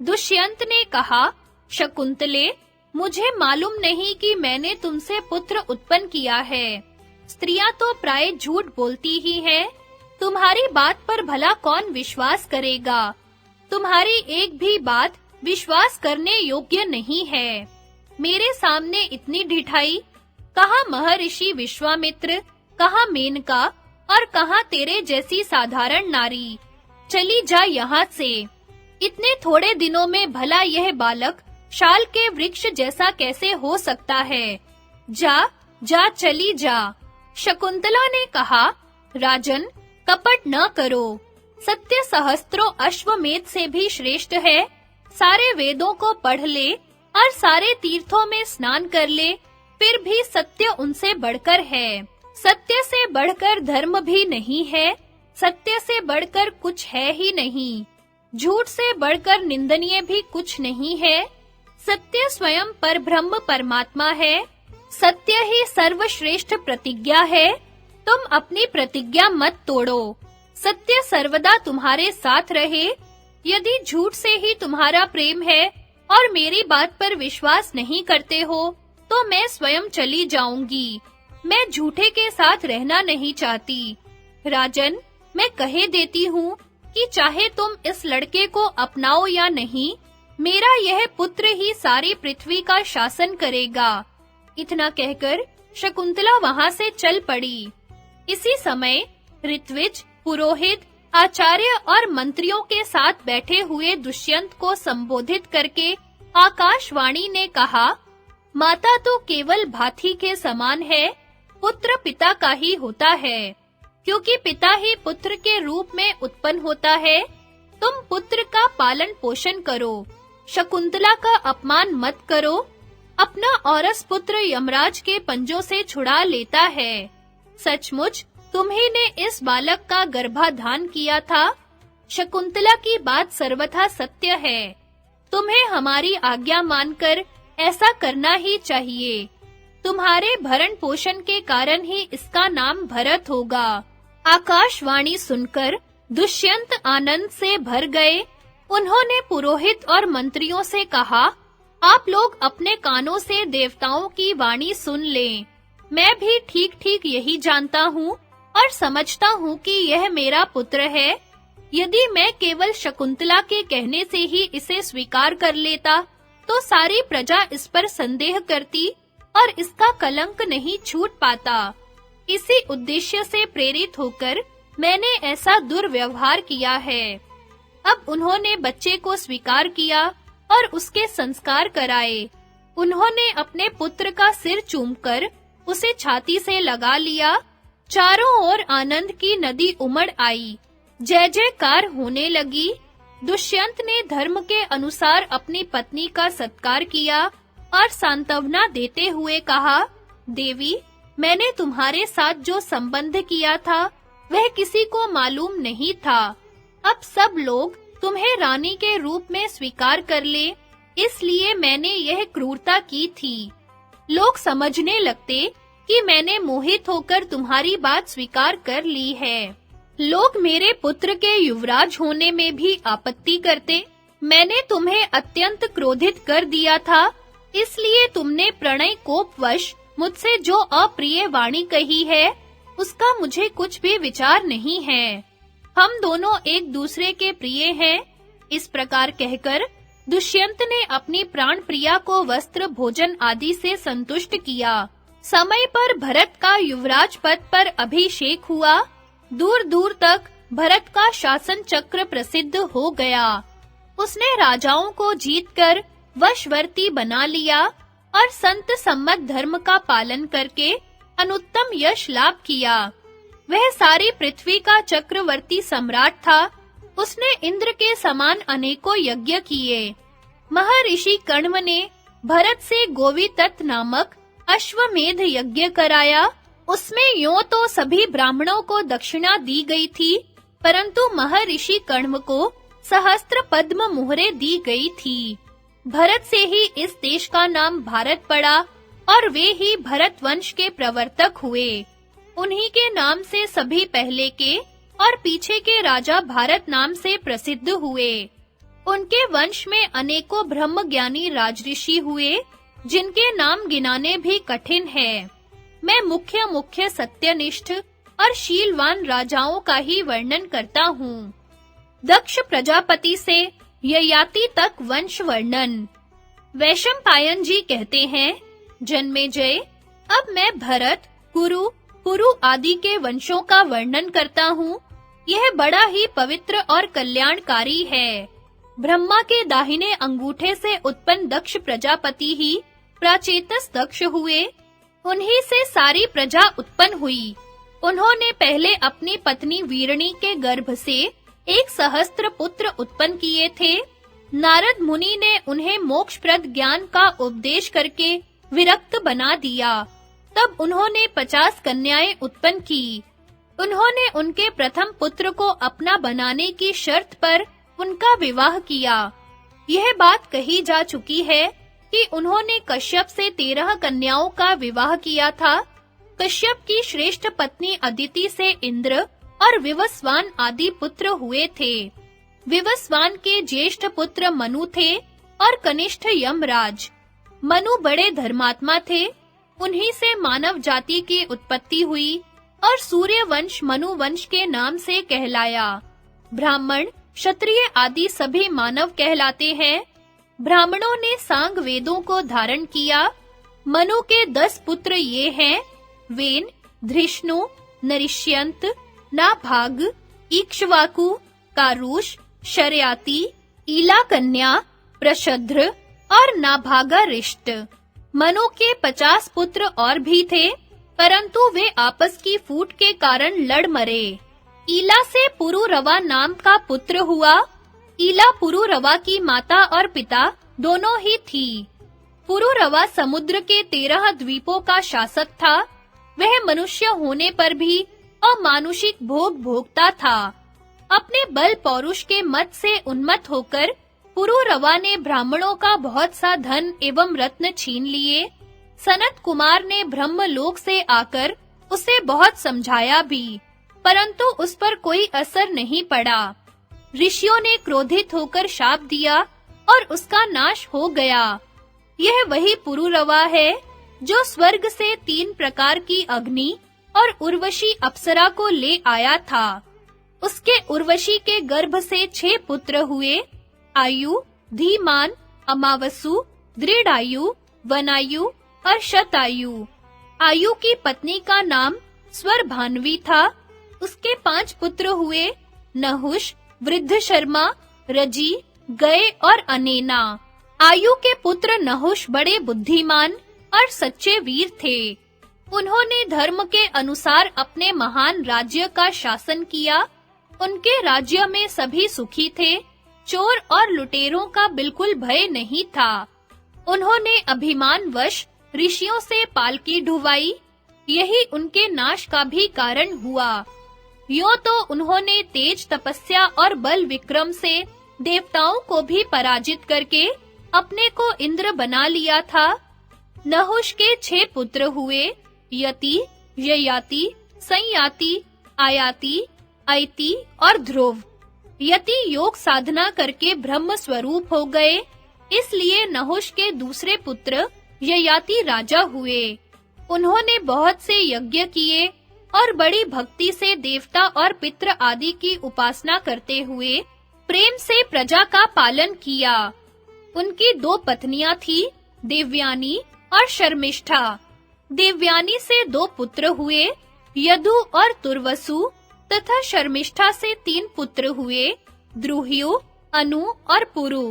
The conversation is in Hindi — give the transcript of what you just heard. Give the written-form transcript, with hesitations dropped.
दुष्यंत ने कहा, शकुंतले, मुझे मालूम नहीं कि मैंने तुमसे पुत्र उत्पन्न किया है। स्त्रियां तो प्राय झूठ बोलती ही हैं। तुम्हारी बात पर भला कौन विश्वास करेगा? तुम्हारी एक भी बात विश्वास करने योग्य नहीं है। मेरे सामने इतनी ढिठाई! कहाँ महर्षि विश्वामित्र, कहाँ मेनका और कहाँ तेरे जैसी साधारण नारी? चली जा यहाँ से। इतने थोड़े दिनों में भला यह बालक शाल के वृक्ष जैसा कैसे हो सकता है? जा, जा, चली जा। शकुंतला ने कहा, राजन, कपट न करो। सत्य सहस्त्रों अश्वमेध से भी श्रेष्ठ है। सारे वेदों को पढ़ ले और सारे तीर्थों में स्नान कर ले, फिर भी सत्य उनसे बढ़कर है। सत्य से बढ़कर धर्म भी नहीं है। सत्य से बढ़कर कुछ है ही नहीं। झूठ से बढ़कर निंदनीय भी कुछ नहीं है। सत्य स्वयं परब्रह्म परमात्मा है। सत्य ही सर्वश्रेष्ठ प्रतिज्ञा है। तुम अपनी प्रतिज्ञा मत तोड़ो। सत्य सर्वदा तुम्हारे साथ रहे। यदि झूठ से ही तुम्हारा प्रेम है और मेरी बात पर विश्वास नहीं करते हो, तो मैं स्वयं चली जाऊंगी। मैं झूठे के साथ रहना नहीं चाहती। राजन, मैं कहे देती हूँ कि चाहे तुम इस लड़के को अपनाओ या नहीं, मेरा यह पुत्र ही सारी पृथ्वी का शासन करेगा। इतना कहकर शकुंतला वहां से चल पड़ी। इसी समय ऋत्विज, पुरोहित, आचार्य और मंत्रियों के साथ बैठे हुए दुष्यंत को संबोधित करके आकाशवाणी ने कहा, माता तो केवल भाथी के समान है, पुत्र पिता का ही होता है, क्योंकि पिता ही पुत्र के रूप में उत्पन्न होता है। तुम पुत्र का पालन पोषण करो, शकुंतला का अपमान मत करो। अपना औरस पुत्र यमराज के पंजों से छुड़ा लेता है। सचमुच तुम्ही ने इस बालक का गर्भाधान किया था। शकुंतला की बात सर्वथा सत्य है। तुम्हें हमारी आज्ञा मानकर ऐसा करना ही चाहिए। तुम्हारे भरण पोषण के कारण ही इसका नाम भरत होगा। आकाशवाणी सुनकर दुष्यंत आनंद से भर गए। उन्होंने पुरोहित और मंत्रियों से कहा, आप लोग अपने कानों से देवताओं की वाणी सुन लें। मैं भी ठीक-ठीक यही जानता हूँ और समझता हूँ कि यह मेरा पुत्र है। यदि मैं केवल शकुंतला के कहने से ही इसे स्वीकार कर लेता, तो सारी प्रजा इस पर संदेह करती और इसका कलंक नहीं छूट पाता। इसी उद्देश्य से प्रेरित होकर मैंने ऐसा दुर्व्यवहार किया है। अब उन्होंने बच्चे को स्वीकार किया और उसके संस्कार कराए। उन्होंने अपने पुत्र का सिर चूमकर उसे छाती से लगा लिया। चारों ओर आनंद की नदी उमड़ आई। जय जयकार होने लगी। दुष्यंत ने धर्म के अनुसार अपनी पत्नी का सत्कार किया और सांत्वना देते हुए कहा, देवी, मैंने तुम्हारे साथ जो संबंध किया था, वह किसी को मालूम नहीं था। अब सब लोग तुम्हें रानी के रूप में स्वीकार कर ले, इसलिए मैंने यह क्रूरता की थी। लोग समझने लगते कि मैंने मोहित होकर तुम्हारी बात स्वीकार कर ली है। लोग मेरे पुत्र के युवराज होने में भी आपत्ति करते। मैंने तुम्हें अत्यंत क्रोधित कर दिया था, इसलिए तुमने प्रणय कोपवश मुझसे जो अप्रिय वाणी कही है, उसका मुझे कुछ भी विचार नहीं है। हम दोनों एक दूसरे के प्रिय हैं। इस प्रकार कहकर दुष्यंत ने अपनी प्राण प्रिया को वस्त्र, भोजन आदि से संतुष्ट किया। समय पर भरत का युवराज पद पर अभिषेक हुआ। दूर-दूर तक भरत का शासन चक्र प्रसिद्ध हो गया। उसने राजाओं को जीतकर वशवर्ती बना लिया और संत सम्मत धर्म का पालन करके अनुत्तम यश लाभ किया। वह सारी पृथ्वी का चक्रवर्ती सम्राट था। उसने इंद्र के समान अनेकों यज्ञ किए। महर्षि कण्व ने भरत से गोवितत्त नामक अश्वमेध यज्ञ कराया। उसमें यों तो सभी ब्राह्मणों को दक्षिणा दी गई थी, परंतु महर्षि कण्व को सहस्त्र पद्म मुहरे दी गई थी। भरत से ही इस देश का नाम भारत पड़ा और वे ही भरत वंश के प्रवर्तक हुए। उन्हीं के नाम से सभी पहले के और पीछे के राजा भारत नाम से प्रसिद्ध हुए। उनके वंश में अनेकों ब्रह्मज्ञानी राजऋषि हुए, जिनके नाम गिनाने भी कठिन है। मैं मुख्य सत्यनिष्ठ और शीलवान राजाओं का ही वर्णन करता हूँ। दक्ष प्रजापति से ययाति तक वंश वर्णन। वैशंपायन जी कहते हैं, जन्मेजय, अब मैं भरत, कुरु, पुरु आदि के वंशों का वर्णन करता हूँ। यह बड़ा ही पवित्र और कल्याणकारी है। ब्रह्मा के दाहिने अंगूठे से उत्पन्न दक्ष प्रजापति ही प्राचेतस दक्ष हुए। उन्हीं से सारी प्रजा उत्पन्न हुई। उन्होंने पहले अपनी पत्नी वीरणी के गर्भ से 1 सहस्त्र पुत्र उत्पन्न किए थे। नारद मुनि ने उन्हें मोक्षप्रद ज्ञान का उपदेश करके विरक्त बना दिया। तब उन्होंने 50 कन्याएं उत्पन्न की। उन्होंने उनके प्रथम पुत्र को अपना बनाने की शर्त पर उनका विवाह किया। यह बात कही जा चुकी है कि उन्होंने कश्यप से 13 कन्याओं का विवाह किया था। कश्यप की श्रेष्ठ पत्नी अदिति से इंद्र और विवस्वान आदि पुत्र हुए थे। विवस्वान के ज्येष्ठ पुत्र मनु थे और कनिष्ठ यमराज। मनु बड़े धर्मात्मा थे। उन्हीं से मानव जाति की उत्पत्ति हुई और सूर्य वंश मनु वंश के नाम से कहलाया। ब्राह्मण, क्षत्रिय आदि सभी मानव कहलाते हैं। ब्राह्मणों ने सांग वेदों को धारण किया। मनु के 10 पुत्र ये हैं: वेन, धृष्णु, नरिष्यंत, नाभाग, इक्ष्वाकु, कारुष, शर्याति, ईला कन्या, प्रशद्र और नाभागा रिष्ट। मनु के 50 पुत्र और भी थे, परंतु वे आपस की फूट के कारण लड़ मरे। ईला से पुरुरवा नाम का पुत्र हुआ। ईला पुरुरवा की माता और पिता दोनों ही थी। पुरुरवा समुद्र के 13 द्वीपों का शासक था। वह मनुष्य होने पर भी अमानुषिक भोग भोगता था। अपने बल पौरुष के मत से उन्मत्त होकर पुरुरवा ने ब्राह्मणों का बहुत सा धन एवं रत्न छीन लिए। सनत कुमार ने ब्रह्मलोक से आकर उसे बहुत समझाया भी, परंतु उस पर कोई असर नहीं पड़ा। ऋषियों ने क्रोधित होकर शाप दिया और उसका नाश हो गया। यह वही पुरुरवा है जो स्वर्ग से 3 प्रकार की अग्नि और उर्वशी अप्सरा को ले आया था। उसके उर्वशी के गर्भ से 6 पुत्र हुए: आयु, धीमान, अमावसु, दृढ़ायु, वनायु और शतायु। आयु की पत्नी का नाम स्वरभान्वी था। उसके 5 पुत्र हुए: नहुष, वृद्धशर्मा, रजी, गए और अनेना। आयु के पुत्र नहुष बड़े बुद्धिमान और सच्चे वीर थे। उन्होंने धर्म के अनुसार अपने महान राज्य का शासन किया। उनके राज्य में सभी सुखी थे। चोर और लुटेरों का बिल्कुल भय नहीं था। उन्होंने अभिमानवश ऋषियों से पालकी ढुवाई। यही उनके नाश का भी कारण हुआ। यूं तो उन्होंने तेज तपस्या और बल विक्रम से देवताओं को भी पराजित करके अपने को इंद्र बना लिया था। नहुष के 6 पुत्र हुए: यति, ययाति, संयाति, आयाति, ऐति और ध्रुव। यति योग साधना करके ब्रह्म स्वरूप हो गए, इसलिए नहुष के दूसरे पुत्र ययाति राजा हुए। उन्होंने बहुत से यज्ञ किए और बड़ी भक्ति से देवता और पितृ आदि की उपासना करते हुए प्रेम से प्रजा का पालन किया। उनकी 2 पत्नियां थी, देवयानी और शर्मिष्ठा। देवयानी से 2 पुत्र हुए, यदु और तुर्वसु, तथा शर्मिष्ठा से 3 पुत्र हुए, द्रुह्यु, अनु और पुरु।